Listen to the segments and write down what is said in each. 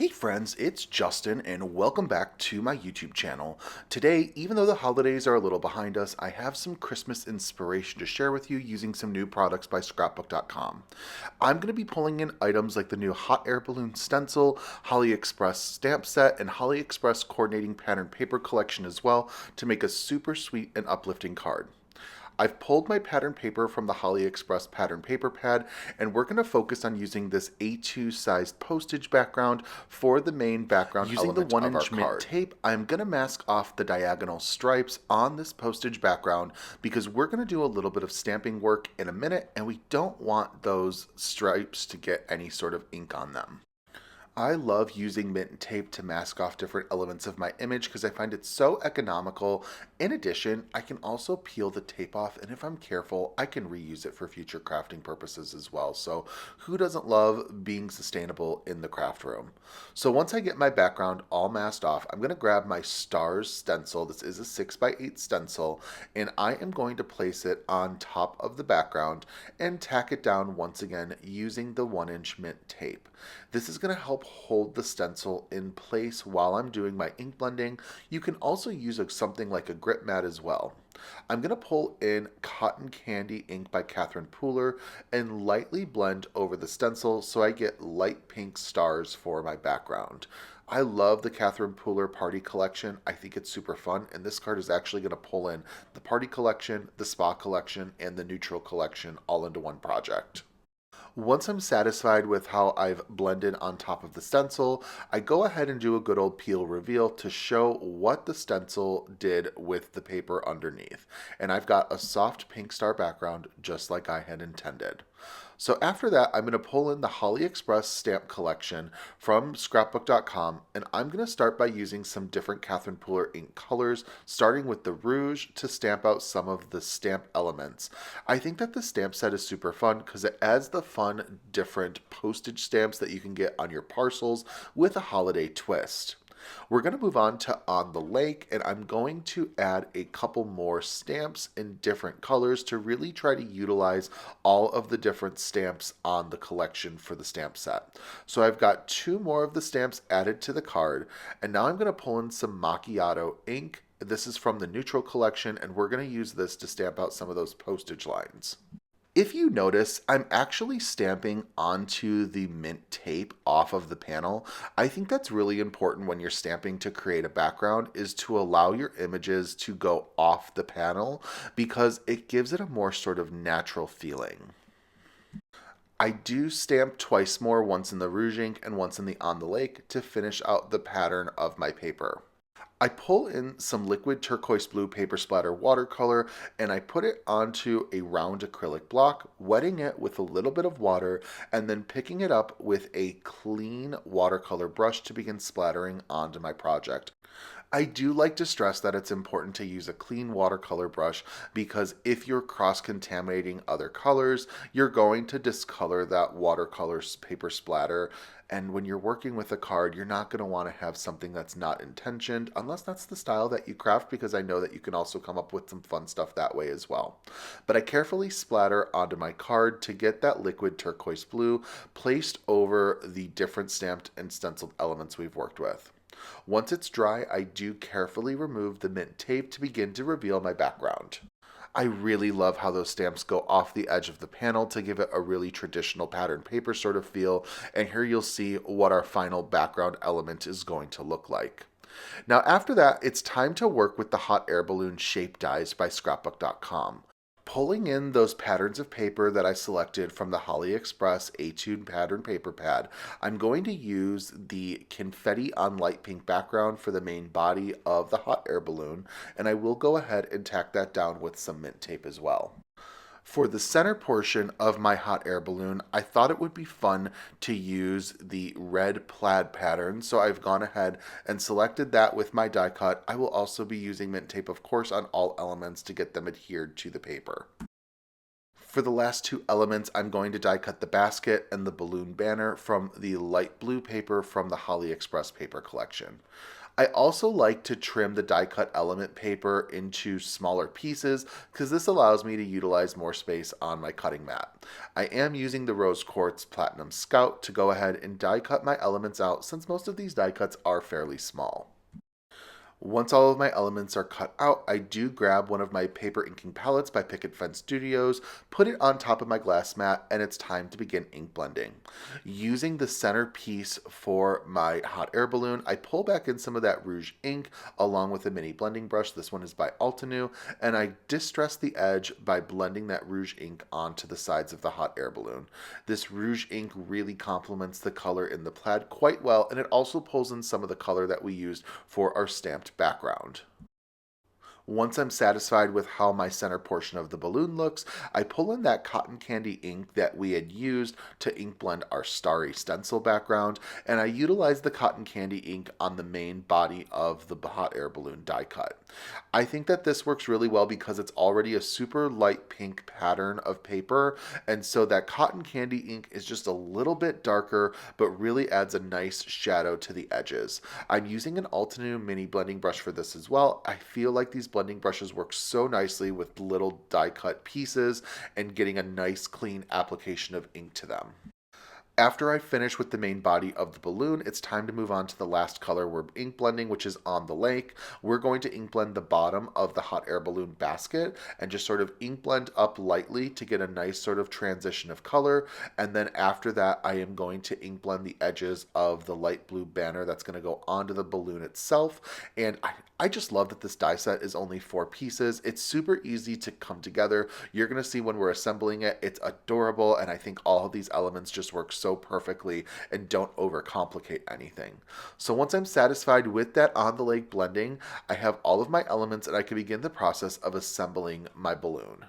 Hey friends, it's Justin and welcome back to my YouTube channel. Today, even though the holidays are a little behind us, I have some Christmas inspiration to share with you using some new products by scrapbook.com. I'm going to be pulling in items like the new hot air balloon stencil, Holly Express stamp set, and Holly Express coordinating pattern paper collection as well to make a super sweet and uplifting card. I've pulled my pattern paper from the Holly Express pattern paper pad, and we're going to focus on using this A2 sized postage background for the main background Using the element of our 1-inch mint card. Tape, I'm going to mask off the diagonal stripes on this postage background because we're going to do a little bit of stamping work in a minute, and we don't want those stripes to get any sort of ink on them. I love using mint tape to mask off different elements of my image because I find it so economical. In addition, I can also peel the tape off, and if I'm careful, I can reuse it for future crafting purposes as well. So who doesn't love being sustainable in the craft room? So once I get my background all masked off, I'm going to grab my stars stencil. This is a 6x8 stencil, and I am going to place it on top of the background and tack it down once again using the 1-inch mint tape. This is going to help hold the stencil in place while I'm doing my ink blending. You can also use something like a grip mat as well. I'm going to pull in Cotton Candy ink by Catherine Pooler and lightly blend over the stencil so I get light pink stars for my background. I love the Catherine Pooler Party Collection. I think it's super fun, and this card is actually going to pull in the Party Collection, the Spa Collection, and the Neutral Collection all into one project. Once I'm satisfied with how I've blended on top of the stencil, I go ahead and do a good old peel reveal to show what the stencil did with the paper underneath. And I've got a soft pink star background just like I had intended. So after that, I'm going to pull in the Holly Express stamp collection from scrapbook.com, and I'm going to start by using some different Catherine Pooler ink colors, starting with the rouge to stamp out some of the stamp elements. I think that the stamp set is super fun because it adds the fun, different postage stamps that you can get on your parcels with a holiday twist. We're going to move on to On the Lake, and I'm going to add a couple more stamps in different colors to really try to utilize all of the different stamps on the collection for the stamp set. So I've got two more of the stamps added to the card, and now I'm going to pull in some macchiato ink. This is from the Neutral collection, and we're going to use this to stamp out some of those postage lines. If you notice, I'm actually stamping onto the mint tape off of the panel. I think that's really important when you're stamping to create a background is to allow your images to go off the panel because it gives it a more sort of natural feeling. I do stamp twice more, once in the rouge ink and once in the On the Lake to finish out the pattern of my paper. I pull in some liquid turquoise blue paper splatter watercolor and I put it onto a round acrylic block, wetting it with a little bit of water and then picking it up with a clean watercolor brush to begin splattering onto my project. I do like to stress that it's important to use a clean watercolor brush because if you're cross-contaminating other colors, you're going to discolor that watercolor paper splatter. And when you're working with a card, you're not going to want to have something that's not intentioned, unless that's the style that you craft, because I know that you can also come up with some fun stuff that way as well. But I carefully splatter onto my card to get that liquid turquoise blue placed over the different stamped and stenciled elements we've worked with. Once it's dry, I do carefully remove the mint tape to begin to reveal my background. I really love how those stamps go off the edge of the panel to give it a really traditional pattern paper sort of feel, and here you'll see what our final background element is going to look like. Now after that, it's time to work with the hot air balloon shape dies by scrapbook.com. Pulling in those patterns of paper that I selected from the Holly Express A2 pattern paper pad, I'm going to use the confetti on light pink background for the main body of the hot air balloon, and I will go ahead and tack that down with some mint tape as well. For the center portion of my hot air balloon, I thought it would be fun to use the red plaid pattern, so I've gone ahead and selected that with my die cut. I will also be using mint tape, of course, on all elements to get them adhered to the paper. For the last two elements, I'm going to die cut the basket and the balloon banner from the light blue paper from the Holly Express paper collection. I also like to trim the die cut element paper into smaller pieces because this allows me to utilize more space on my cutting mat. I am using the Rose Quartz Platinum Scout to go ahead and die cut my elements out since most of these die cuts are fairly small. Once all of my elements are cut out, I do grab one of my paper inking palettes by Picket Fence Studios, put it on top of my glass mat, and it's time to begin ink blending. Using the center piece for my hot air balloon, I pull back in some of that rouge ink along with a mini blending brush. This one is by Altenew, and I distress the edge by blending that rouge ink onto the sides of the hot air balloon. This rouge ink really complements the color in the plaid quite well, and it also pulls in some of the color that we used for our stamped background. Once I'm satisfied with how my center portion of the balloon looks, I pull in that cotton candy ink that we had used to ink blend our starry stencil background, and I utilize the cotton candy ink on the main body of the hot air balloon die cut. I think that this works really well because it's already a super light pink pattern of paper, and so that cotton candy ink is just a little bit darker, but really adds a nice shadow to the edges. I'm using an Altenew mini blending brush for this as well. I feel like these blending brushes work so nicely with little die cut pieces and getting a nice clean application of ink to them. After I finish with the main body of the balloon, it's time to move on to the last color we're ink blending, which is on the lake. We're going to ink blend the bottom of the hot air balloon basket and just sort of ink blend up lightly to get a nice sort of transition of color. And then after that, I am going to ink blend the edges of the light blue banner that's going to go onto the balloon itself. And I just love that this die set is only 4 pieces. It's super easy to come together. You're going to see when we're assembling it, it's adorable, and I think all of these elements just work so perfectly and don't overcomplicate anything. So once I'm satisfied with that on the lake blending, I have all of my elements and I can begin the process of assembling my balloon.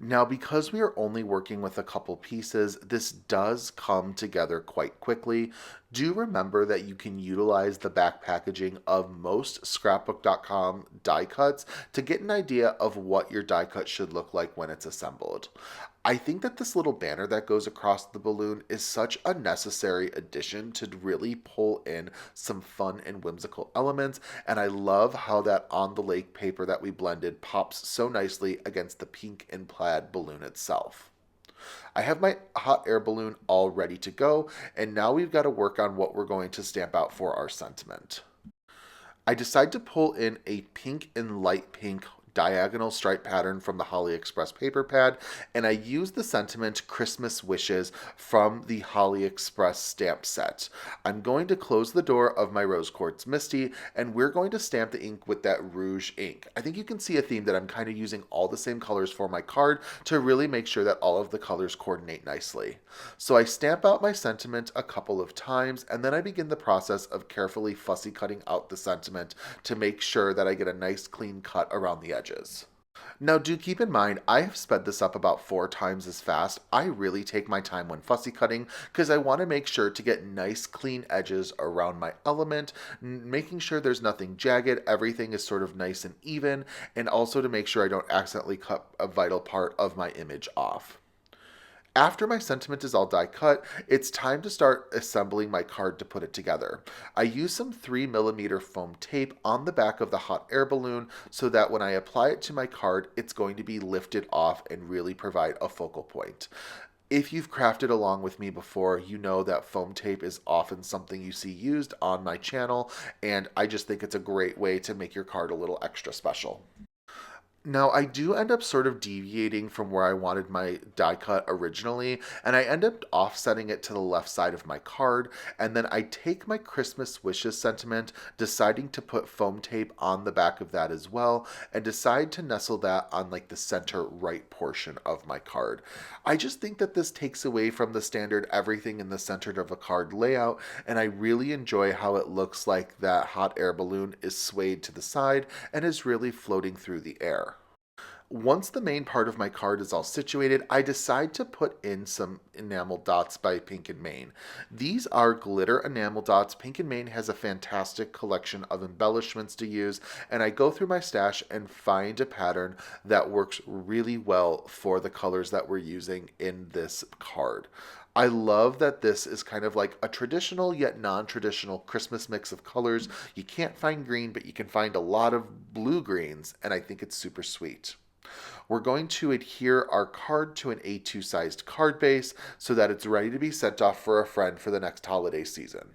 Now, because we are only working with a couple pieces, this does come together quite quickly. Do remember that you can utilize the back packaging of most scrapbook.com die cuts to get an idea of what your die cut should look like when it's assembled. I think that this little banner that goes across the balloon is such a necessary addition to really pull in some fun and whimsical elements, and I love how that on the lake paper that we blended pops so nicely against the pink and plaid balloon itself. I have my hot air balloon all ready to go, and now we've got to work on what we're going to stamp out for our sentiment. I decide to pull in a pink and light pink diagonal stripe pattern from the Holly Express paper pad, and I use the sentiment Christmas Wishes from the Holly Express stamp set. I'm going to close the door of my Rose Quartz Misty, and we're going to stamp the ink with that rouge ink. I think you can see a theme that I'm kind of using all the same colors for my card to really make sure that all of the colors coordinate nicely. So I stamp out my sentiment a couple of times, and then I begin the process of carefully fussy cutting out the sentiment to make sure that I get a nice clean cut around the edges. Now, do keep in mind, I have sped this up about 4 times as fast. I really take my time when fussy cutting because I want to make sure to get nice clean edges around my element, making sure there's nothing jagged, everything is sort of nice and even, and also to make sure I don't accidentally cut a vital part of my image off. After my sentiment is all die cut, it's time to start assembling my card to put it together. I use some 3mm foam tape on the back of the hot air balloon so that when I apply it to my card, it's going to be lifted off and really provide a focal point. If you've crafted along with me before, you know that foam tape is often something you see used on my channel, and I just think it's a great way to make your card a little extra special. Now, I do end up sort of deviating from where I wanted my die cut originally, and I end up offsetting it to the left side of my card, and then I take my Christmas Wishes sentiment, deciding to put foam tape on the back of that as well, and decide to nestle that on like the center right portion of my card. I just think that this takes away from the standard everything in the center of a card layout, and I really enjoy how it looks like that hot air balloon is swayed to the side and is really floating through the air. Once the main part of my card is all situated, I decide to put in some enamel dots by Pink and Main. These are glitter enamel dots. Pink and Main has a fantastic collection of embellishments to use, and I go through my stash and find a pattern that works really well for the colors that we're using in this card. I love that this is kind of like a traditional yet non-traditional Christmas mix of colors. You can't find green, but you can find a lot of blue greens, and I think it's super sweet. We're going to adhere our card to an A2 sized card base so that it's ready to be sent off for a friend for the next holiday season.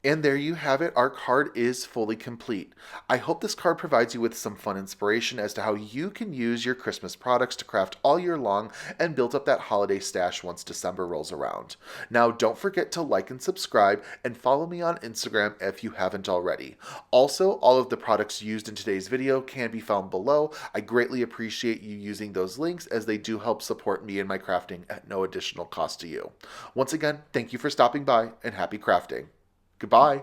And there you have it. Our card is fully complete. I hope this card provides you with some fun inspiration as to how you can use your Christmas products to craft all year long and build up that holiday stash once December rolls around. Now, don't forget to like and subscribe and follow me on Instagram if you haven't already. Also, all of the products used in today's video can be found below. I greatly appreciate you using those links as they do help support me in my crafting at no additional cost to you. Once again, thank you for stopping by and happy crafting. Goodbye.